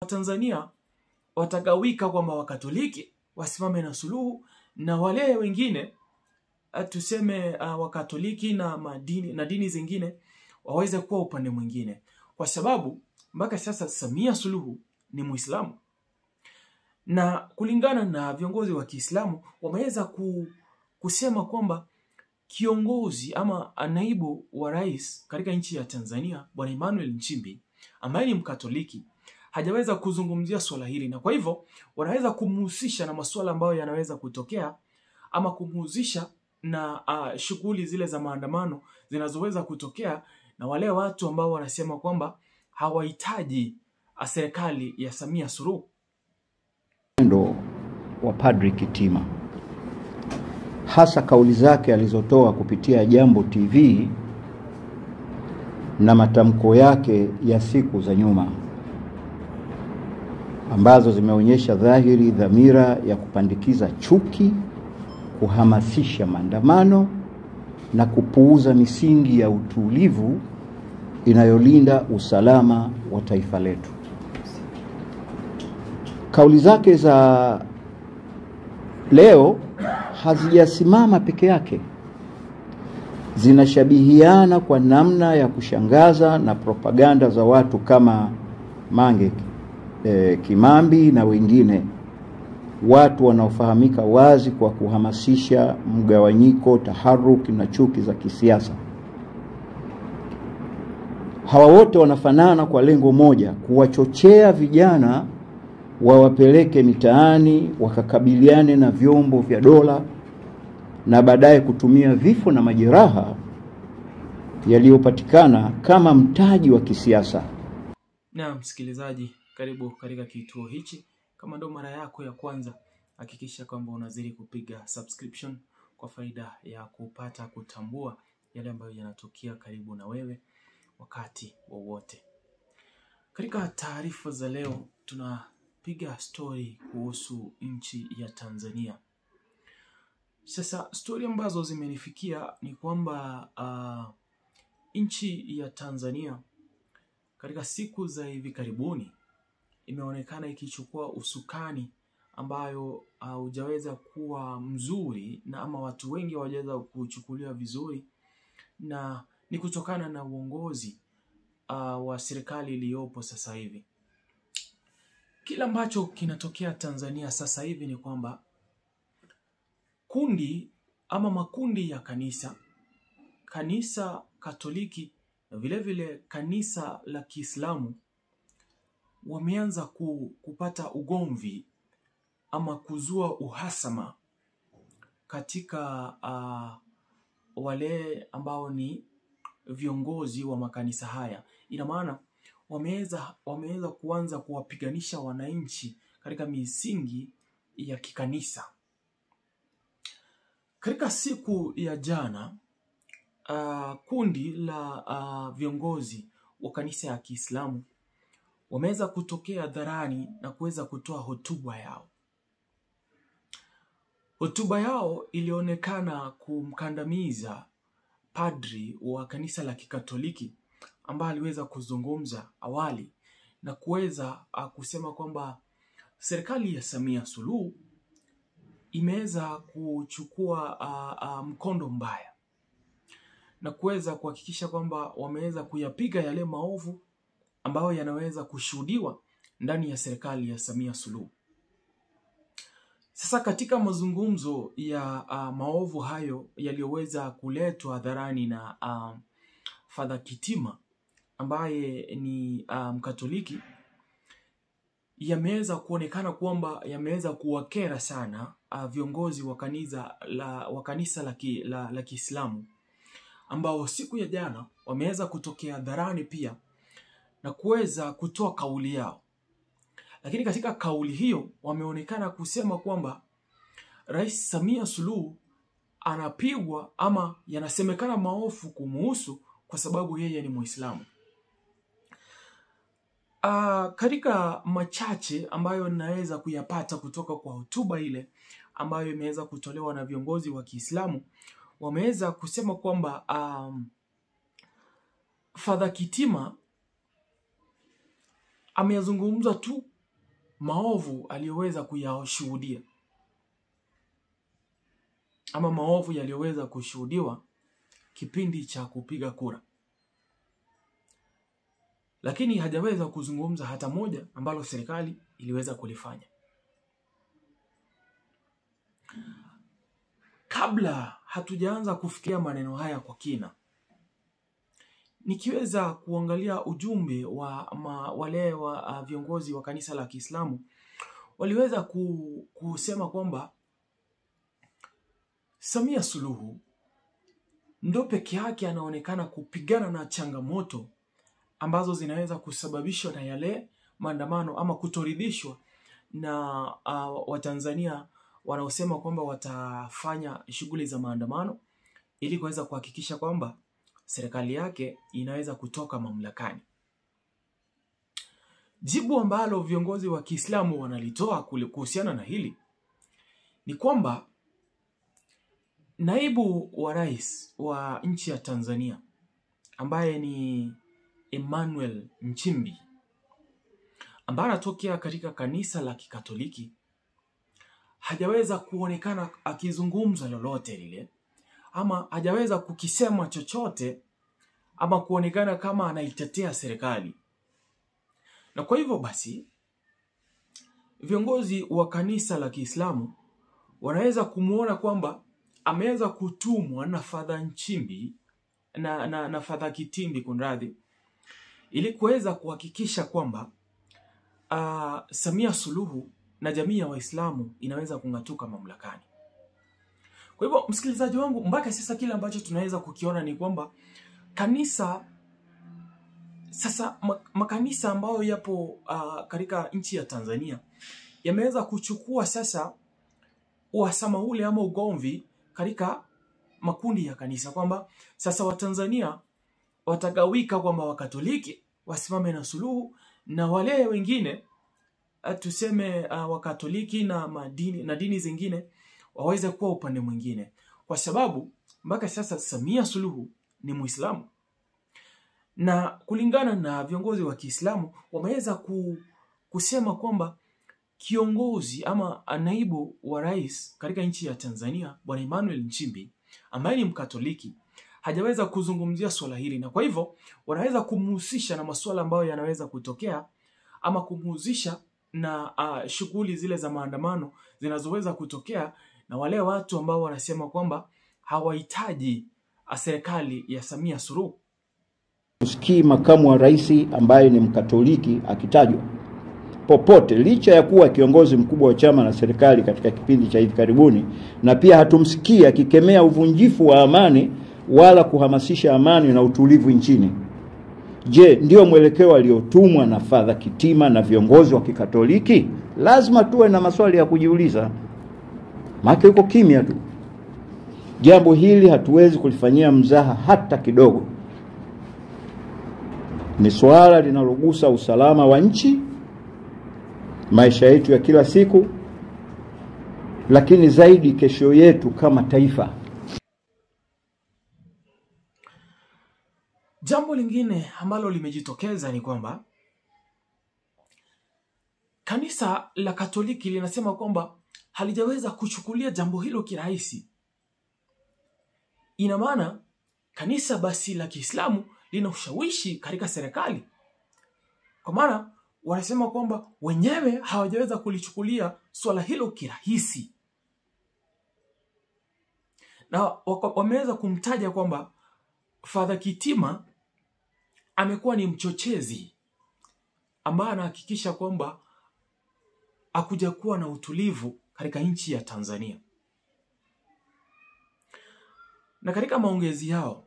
Tanzania watagawika kwamba Wakatoliki wasimame na Suluhu na wale wengine tuseme Wakatoliki na dini zingine waweze kuwa upande mwingine, kwa sababu mpaka sasa Samia Suluhu ni Muislamu, na kulingana na viongozi wa Kiislamu wameweza kusema kwamba kiongozi ama naibu wa rais katika nchi ya Tanzania Bwana Emmanuel Nchimbi ambaye ni Mkatoliki hajaweza kuzungumzia swala hili, na kwa hivyo wanaweza kumhusisha na masuala ambayo yanaweza kutokea ama kumhusisha na shughuli zile za maandamano zinazoweza kutokea na wale watu ambao wanasema kwamba hawahitaji serikali ya Samia Suluhu. Ndo wa Padri Kitima, hasa kauli zake alizotoa kupitia Jambo TV na matamko yake ya siku za nyuma, ambazo zimeonyesha dhahiri dhamira ya kupandikiza chuki, kuhamasisha maandamano na kupuuza misingi ya utulivu inayolinda usalama wa taifa letu. Kauli zake za leo hazijasimama peke yake, zinashabihiana kwa namna ya kushangaza na propaganda za watu kama Mange Kimambi na wengine, watu wanaofahamika wazi kwa kuhamasisha mgawanyiko, taharuki na chuki za kisiasa. Hawa wote wanafanana kwa lengo moja: kuwachochea vijana wawapeleke mitaani wakakabiliane na vyombo vya dola na baadaye kutumia vifo na majeraha yaliyopatikana kama mtaji wa kisiasa. Na msikilizaji, karibu katika kituo hichi. Kama ndo mara yako ya kwanza, hakikisha kwamba unazidi kupiga subscription kwa faida ya kupata kutambua yale ambayo yanatokea karibu na wewe wakati wowote. Katika taarifa za leo tunapiga story kuhusu nchi ya Tanzania. Sasa story ambazo zimenifikia ni kwamba nchi ya Tanzania katika siku za hivi karibuni imeonekana ikichukua usukani ambayo hujaweza kuwa mzuri, na ama watu wengi hawajaweza kuchukulia vizuri, na ni kutokana na uongozi wa serikali iliyopo sasa hivi. Kila ambacho kinatokea Tanzania sasa hivi ni kwamba kundi ama makundi ya kanisa Katoliki na vile vile kanisa la Kiislamu wameanza kupata ugomvi ama kuzua uhasama katika wale ambao ni viongozi wa makanisa haya. Ina maana wameweza kuanza kuwapiganisha wananchi katika misingi ya kikanisa. Katika siku ya jana kundi la viongozi wa kanisa ya Kiislamu wameweza kutokea hadharani na kuweza kutoa hotuba yao. Hotuba yao ilionekana kumkandamiza padri wa kanisa la Kikatoliki ambaye aliweza kuzungumza awali na kuweza kusema kwamba serikali ya Samia Suluhu imeweza kuchukua mkondo mbaya na kuweza kuhakikisha kwamba wameweza kuyapiga yale maovu ambayo yanaweza kushuhudiwa ndani ya serikali ya Samia Suluhu. Sasa katika mazungumzo ya maovu hayo yaliyoweza kuletwa hadharani na Father Kitima ambaye ni Mkatoliki, yameweza kuonekana kwamba yameweza kuwakera sana viongozi wa kanisa la Kiislamu, ambao siku ya jana wameweza kutokea hadharani pia na kuweza kutoa kauli yao. Lakini katika kauli hiyo wameonekana kusema kwamba Rais Samia Suluhu anapigwa ama yanasemekana maovu kumuhusu kwa sababu yeye ni Muislamu. Katika machache ambayo naweza kuyapata kutoka kwa hotuba ile ambayo imeweza kutolewa na viongozi wa Kiislamu, wameweza kusema kwamba Father Kitima amezungumza tu maovu aliyoweza kuyashuhudia ama maovu yaliyoweza kushuhudiwa kipindi cha kupiga kura, lakini hajaweza kuzungumza hata moja ambalo serikali iliweza kulifanya. Kabla hatujaanza kufikia maneno haya kwa kina, nikiweza kuangalia ujumbe wa wale wa viongozi wa kanisa la Kiislamu, waliweza kusema kwamba Samia Suluhu ndo peke yake anaonekana kupigana na changamoto ambazo zinaweza kusababishwa na yale maandamano ama kutoridhishwa na Watanzania wanaosema kwamba watafanya shughuli za maandamano ili kuweza kuhakikisha kwamba serikali yake inaweza kutoka mamlakani. Jibu ambalo viongozi wa Kiislamu wanalitoa kuhusiana na hili ni kwamba naibu wa rais wa nchi ya Tanzania ambaye ni Emmanuel Nchimbi, ambaye anatokea katika kanisa la Kikatoliki, hajaweza kuonekana akizungumza lolote lile ama hajaweza kukisema chochote ama kuonekana kama anaitetea serikali. Na kwa hivyo basi viongozi wa kanisa la Kiislamu wanaweza kumuona kwamba ameweza kutumwa na Father Nchimbi na Father Kitimbi kunradhi, ili kuweza kuhakikisha kwamba Samia Suluhu na jamii ya Waislamu inaweza kung'atuka mamlakani. Kwa hivyo msikilizaji wangu, mpaka sasa kile ambacho tunaweza kukiona ni kwamba kanisa sasa makanisa ambayo yapo katika nchi ya Tanzania yameweza kuchukua sasa uhasama ule ama ugomvi katika makundi ya kanisa, kwamba sasa Watanzania watagawika kwamba Wakatoliki wasimame na Suluhu na wale wengine tuseme Wakatoliki na dini zingine waweze kuwa upande mwingine, kwa sababu mpaka sasa Samia Suluhu ni Muislamu. Na kulingana na viongozi wa Kiislamu wameweza kusema kwamba kiongozi ama naibu wa rais katika nchi ya Tanzania Bwana Emmanuel Nchimbi ambaye ni Mkatoliki hajaweza kuzungumzia swala hili, na kwa hivyo wanaweza kumhusisha na masuala ambayo yanaweza kutokea ama kumhusisha na shughuli zile za maandamano zinazoweza kutokea na wale watu ambao wanasema kwamba hawahitaji serikali ya Samia Suluhu. Usikii makamu wa rais ambaye ni Mkatoliki akitajwa popote, licha ya kuwa kiongozi mkubwa wa chama na serikali katika kipindi cha hivi karibuni, na pia hatumsikii akikemea uvunjifu wa amani wala kuhamasisha amani na utulivu nchini. Je, ndio mwelekeo aliotumwa na Father Kitima na viongozi wa Kikatoliki? Lazima tuwe na maswali ya kujiuliza. Maana yuko kimya tu. Jambo hili hatuwezi kulifanyia mzaha hata kidogo. Ni swala linalogusa usalama wa nchi, maisha yetu ya kila siku, lakini zaidi kesho yetu kama taifa. Jambo lingine ambalo limejitokeza ni kwamba kanisa la Katoliki linasema kwamba halijaweza kuchukulia jambo hilo kirahisi. Ina maana kanisa basi la Kiislamu lina ushawishi katika serikali, kwa maana wanasema kwamba wenyewe hawajaweza kulichukulia swala hilo kirahisi, na wameweza kumtaja kwamba Father Kitima amekuwa ni mchochezi ambaye anahakikisha kwamba hakuja kuwa na utulivu katika nchi ya Tanzania. Na katika maongezi yao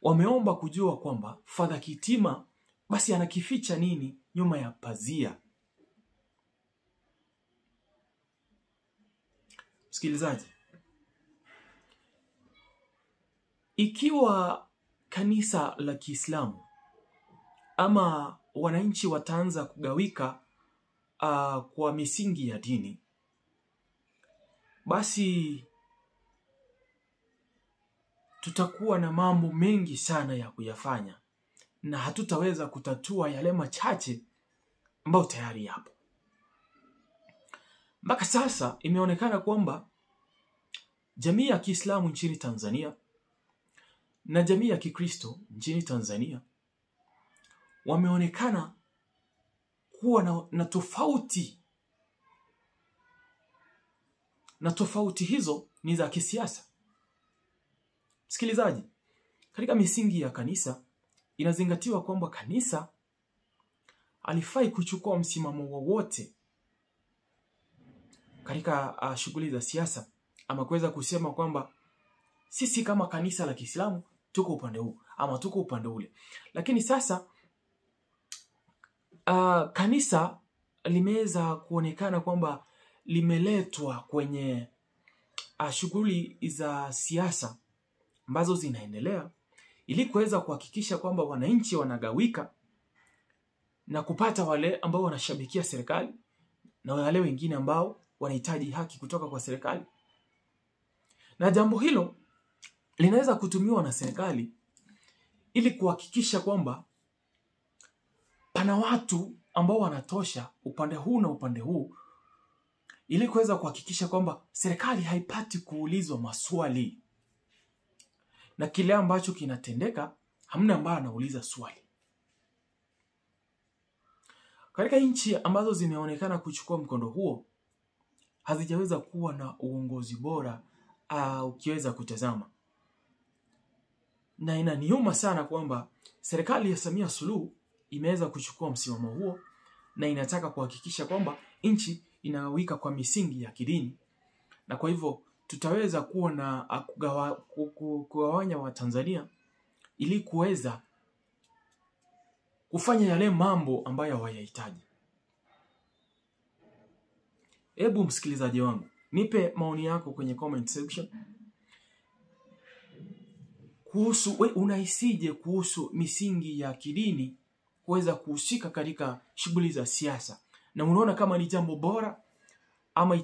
wameomba kujua kwamba Father Kitima basi anakificha nini nyuma ya pazia. Msikilizaji, ikiwa kanisa la Kiislamu ama wananchi wataanza kugawika kwa misingi ya dini, basi tutakuwa na mambo mengi sana ya kuyafanya na hatutaweza kutatua yale machache ambayo tayari yapo. mpaka sasa imeonekana kwamba jamii ya Kiislamu nchini Tanzania na jamii ya Kikristo nchini Tanzania wameonekana kuwa na tofauti, na tofauti hizo ni za kisiasa. Msikilizaji, katika misingi ya kanisa inazingatiwa kwamba kanisa alifai kuchukua msimamo wowote katika shughuli za siasa, ama kuweza kusema kwamba sisi kama kanisa la Kiislamu tuko upande huu ama tuko upande ule. Lakini sasa kanisa limeweza kuonekana kwamba limeletwa kwenye shughuli za siasa ambazo zinaendelea, ili kuweza kuhakikisha kwamba wananchi wanagawika na kupata wale ambao wanashabikia serikali na wale wengine ambao wanahitaji haki kutoka kwa serikali. Na jambo hilo linaweza kutumiwa na serikali ili kuhakikisha kwamba pana watu ambao wanatosha upande huu na upande huu, ili kuweza kuhakikisha kwamba serikali haipati kuulizwa maswali, na kile ambacho kinatendeka hamna ambaye anauliza swali. Katika nchi ambazo zimeonekana kuchukua mkondo huo, hazijaweza kuwa na uongozi bora ukiweza kutazama. Na inaniuma sana kwamba serikali ya Samia Suluhu imeweza kuchukua msimamo huo na inataka kuhakikisha kwamba nchi inawika kwa misingi ya kidini, na kwa hivyo tutaweza kuwa na kugawanya wa Tanzania ili kuweza kufanya yale mambo ambayo hawayahitaji. Hebu msikilizaji wangu, nipe maoni yako kwenye comment section kuhusu unahisije kuhusu misingi ya kidini kuweza kuhusika katika shughuli za siasa, na unaona kama ni jambo bora ama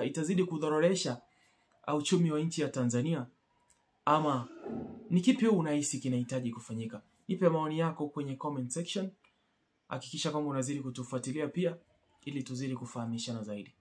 itazidi kudhororesha uchumi wa nchi ya Tanzania, ama ni kipi unahisi kinahitaji kufanyika? Nipe maoni yako kwenye comment section. Hakikisha kwamba unazidi kutufuatilia pia ili tuzidi kufahamishana zaidi.